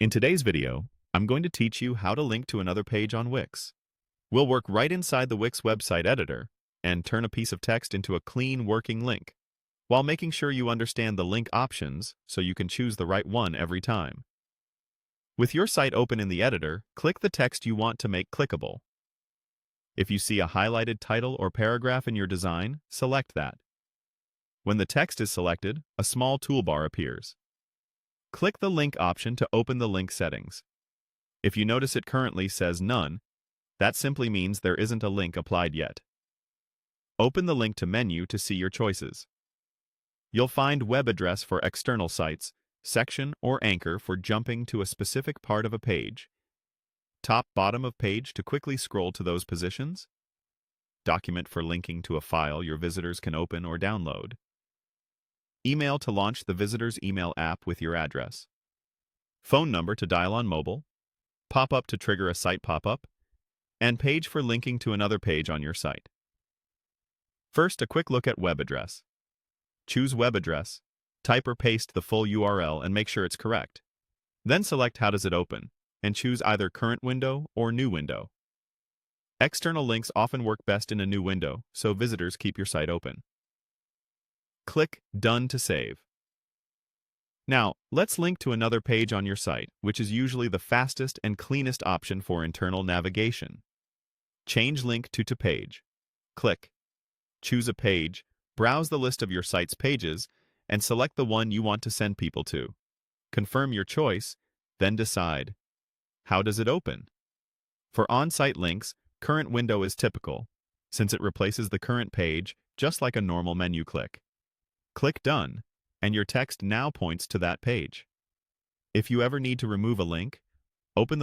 In today's video, I'm going to teach you how to link to another page on Wix. We'll work right inside the Wix website editor and turn a piece of text into a clean working link, while making sure you understand the link options so you can choose the right one every time. With your site open in the editor, click the text you want to make clickable. If you see a highlighted title or paragraph in your design, select that. When the text is selected, a small toolbar appears. Click the link option to open the link settings. If you notice it currently says None, that simply means there isn't a link applied yet. Open the Link to menu to see your choices. You'll find Web Address for external sites, Section or Anchor for jumping to a specific part of a page, Top bottom of page to quickly scroll to those positions, Document for linking to a file your visitors can open or download, Email to launch the visitor's email app with your address, Phone number to dial on mobile, Pop-up to trigger a site pop-up, and Page for linking to another page on your site. First, a quick look at Web Address. Choose Web Address, type or paste the full URL and make sure it's correct. Then select How does it open, and choose either Current Window or New Window. External links often work best in a new window, so visitors keep your site open. Click Done to save. Now, let's link to another page on your site, which is usually the fastest and cleanest option for internal navigation. Change link to page. Click. Choose a page, browse the list of your site's pages, and select the one you want to send people to. Confirm your choice, then decide. How does it open? For on-site links, Current Window is typical, since it replaces the current page just like a normal menu click. Click Done, and your text now points to that page. If you ever need to remove a link, open the